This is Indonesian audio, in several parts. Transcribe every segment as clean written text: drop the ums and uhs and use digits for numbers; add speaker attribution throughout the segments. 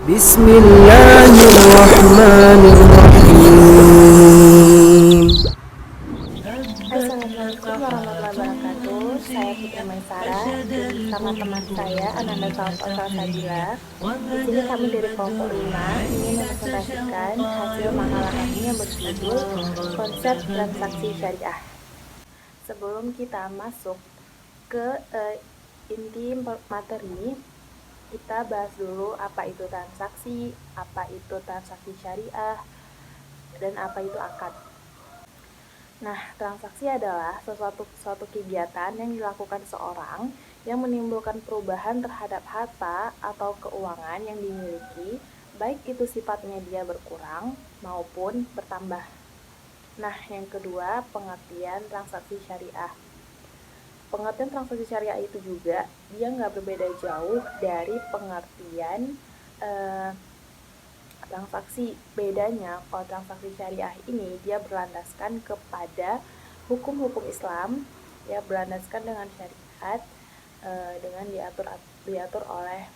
Speaker 1: Bismillahirrahmanirrahim.
Speaker 2: Assalamualaikum warahmatullahi wabarakatuh. Saya Putri Maisara bersama teman saya Ananda Taufal Sabila. Di sini kami dari kelompok 5 ingin mempresentasikan hasil makalah kami yang berjudul Konsep Transaksi Syariah. Sebelum kita masuk ke inti materi, kita bahas dulu apa itu transaksi syariah, dan apa itu akad. Nah, transaksi adalah suatu kegiatan yang dilakukan seorang yang menimbulkan perubahan terhadap harta atau keuangan yang dimiliki, baik itu sifatnya dia berkurang maupun bertambah. Nah, yang kedua, pengertian transaksi syariah. Pengertian transaksi syariah itu juga dia nggak berbeda jauh dari pengertian transaksi. Bedanya, kalau transaksi syariah ini dia berlandaskan kepada hukum-hukum Islam, ya, berlandaskan dengan syariat, dengan diatur oleh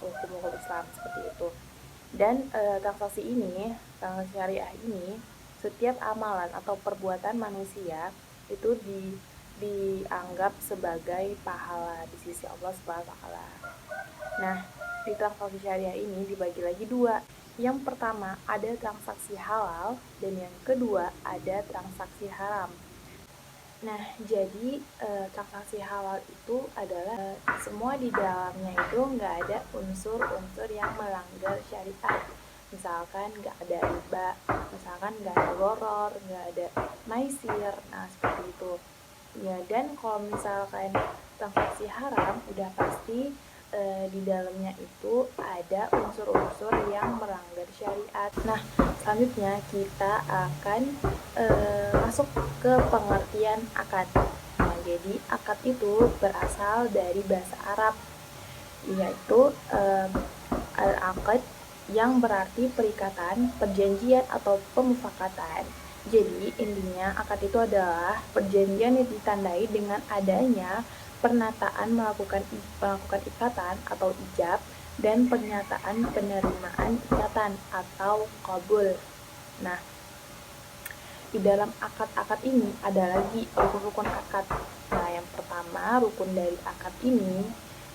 Speaker 2: hukum-hukum Islam seperti itu. Dan transaksi syariah ini, setiap amalan atau perbuatan manusia itu dianggap sebagai pahala di sisi Allah Subhanahu wa taala. Nah, di transaksi syariah ini dibagi lagi dua. Yang pertama ada transaksi halal dan yang kedua ada transaksi haram. Nah, jadi transaksi halal itu adalah semua di dalamnya itu nggak ada unsur-unsur yang melanggar syariat. Misalkan nggak ada riba, misalkan nggak ada gharar, nggak ada maisir, nah seperti itu. Ya, dan kalau misalkan transaksi haram udah pasti di dalamnya itu ada unsur-unsur yang melanggar syariat. Nah, selanjutnya kita akan masuk ke pengertian akad. Nah, jadi akad itu berasal dari bahasa Arab, yaitu al-aqd, yang berarti perikatan, perjanjian atau pemufakatan. Jadi intinya akad itu adalah perjanjian yang ditandai dengan adanya pernyataan melakukan ikatan atau ijab dan pernyataan penerimaan ikatan atau qabul. Nah, di dalam akad-akad ini ada lagi rukun-rukun akad. Nah, yang pertama rukun dari akad ini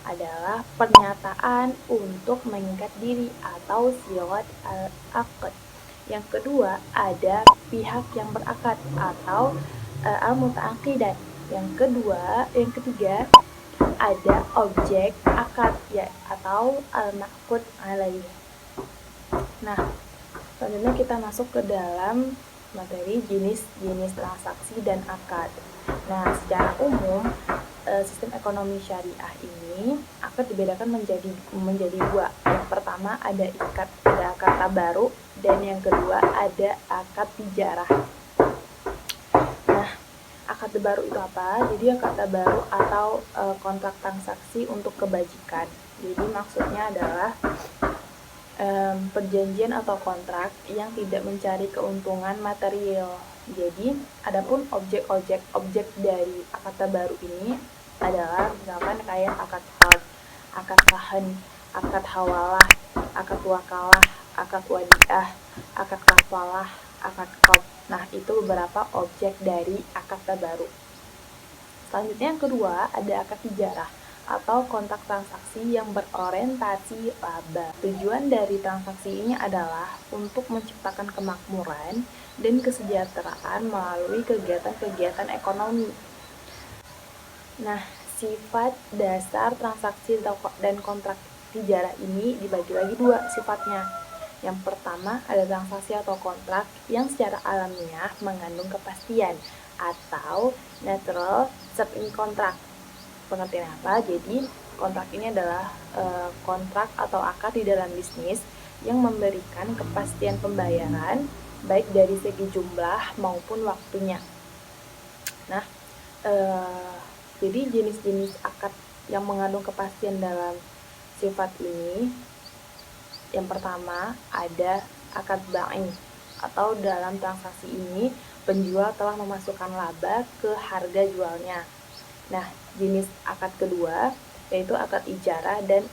Speaker 2: adalah pernyataan untuk mengikat diri atau sirat al-aqd. Yang kedua ada pihak yang berakad atau al-muta'aqidat. Yang ketiga ada objek akad, ya, atau al-ma'qud alaih. Nah, selanjutnya kita masuk ke dalam materi jenis-jenis transaksi dan akad. Nah, secara umum sistem ekonomi syariah ini akad dibedakan menjadi dua. Yang pertama ada akad tabaru, dan yang kedua ada akad tijarah. Nah, akad tabaru itu apa? Jadi akad tabaru atau kontrak transaksi untuk kebajikan. Jadi maksudnya adalah perjanjian atau kontrak yang tidak mencari keuntungan material. Jadi, adapun objek dari akad tabaru ini adalah misalkan kayak akad qard, akad rahan, akad hawalah, akad wakalah, akad wadiah, akad kafalah, akad qard. Nah, itu beberapa objek dari akad tabaru. Selanjutnya yang kedua ada akad tijarah atau kontrak transaksi yang berorientasi laba. Tujuan dari transaksi ini adalah untuk menciptakan kemakmuran dan kesejahteraan melalui kegiatan-kegiatan ekonomi. Nah, sifat dasar transaksi dan kontrak tijarah ini dibagi lagi dua sifatnya. Yang pertama ada transaksi atau kontrak yang secara alamiah mengandung kepastian atau natural certain contract. Pengertian apa? Jadi kontrak ini adalah kontrak atau akad di dalam bisnis yang memberikan kepastian pembayaran baik dari segi jumlah maupun waktunya. Nah, jadi jenis-jenis akad yang mengandung kepastian dalam sifat ini, yang pertama ada akad bai, atau dalam transaksi ini penjual telah memasukkan laba ke harga jualnya. Nah, jenis akad kedua yaitu akad ijarah, dan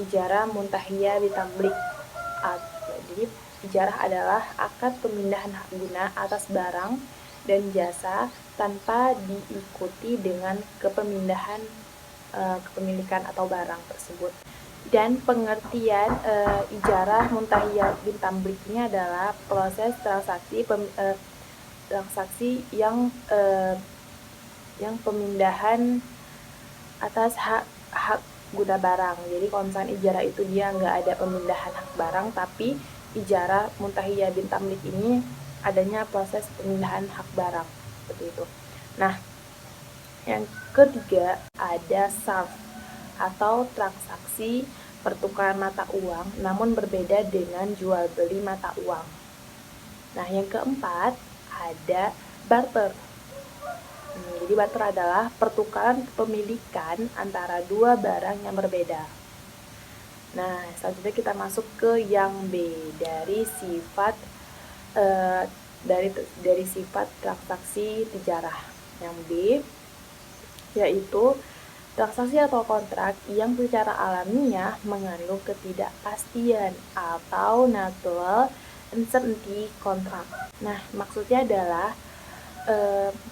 Speaker 2: ijarah muntahiyah bitamlik. Jadi ijarah adalah akad pemindahan hak guna atas barang dan jasa tanpa diikuti dengan kepemilikan atau barang tersebut. Dan pengertian ijarah muntahiyah bitamlik ini adalah proses transaksi yang pemindahan atas hak guna barang. Jadi kalau misalnya ijarah itu dia nggak ada pemindahan hak barang, tapi ijarah muntahiyah bitamlik ini adanya proses pemindahan hak barang, seperti itu. Nah, yang ketiga ada sarf atau transaksi pertukaran mata uang namun berbeda dengan jual beli mata uang. Nah, yang keempat ada barter. Jadi barter adalah pertukaran kepemilikan antara dua barang yang berbeda. Nah, selanjutnya kita masuk ke yang B dari sifat transaksi tijarah. Yang B yaitu transaksi atau kontrak yang secara alamiah mengandung ketidakpastian atau natural uncertainty kontrak. Nah, maksudnya adalah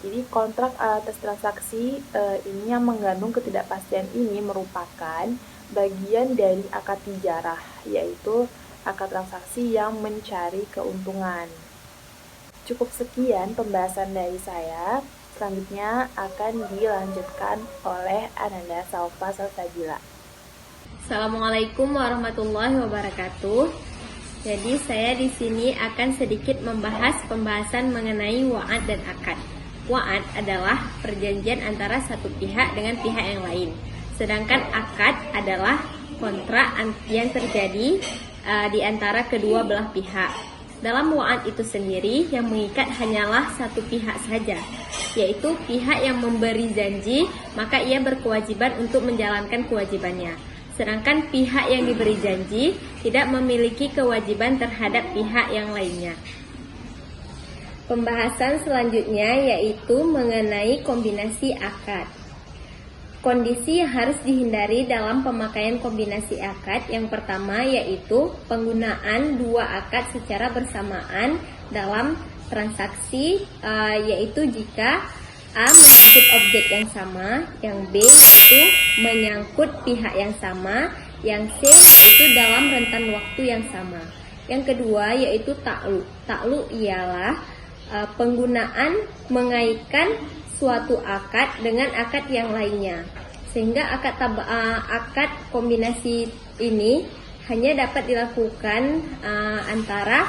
Speaker 2: jadi kontrak atas transaksi ini yang mengandung ketidakpastian ini merupakan bagian dari akad tijarah, yaitu akad transaksi yang mencari keuntungan. Cukup sekian pembahasan dari saya. Selanjutnya akan dilanjutkan oleh Ananda Salva Salsabila.
Speaker 1: Assalamualaikum warahmatullahi wabarakatuh. Jadi saya di sini akan sedikit membahas pembahasan mengenai wa'ad dan akad. Wa'ad adalah perjanjian antara satu pihak dengan pihak yang lain. Sedangkan akad adalah kontrak yang terjadi di antara kedua belah pihak. Dalam wa'ad itu sendiri yang mengikat hanyalah satu pihak saja, yaitu pihak yang memberi janji, maka ia berkewajiban untuk menjalankan kewajibannya. Sedangkan pihak yang diberi janji tidak memiliki kewajiban terhadap pihak yang lainnya. Pembahasan selanjutnya yaitu mengenai kombinasi akad. Kondisi yang harus dihindari dalam pemakaian kombinasi akad yang pertama yaitu penggunaan dua akad secara bersamaan dalam transaksi, yaitu jika A menyangkut objek yang sama, yang B yaitu menyangkut pihak yang sama, yang C yaitu dalam rentan waktu yang sama. Yang kedua yaitu ta'lu. Ta'lu ialah penggunaan mengaitkan suatu akad dengan akad yang lainnya, sehingga akad kombinasi ini hanya dapat dilakukan antara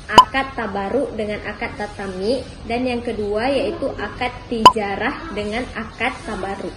Speaker 1: akad tabaruk dengan akad tatami, dan yang kedua yaitu akad tijarah dengan akad tabaruk.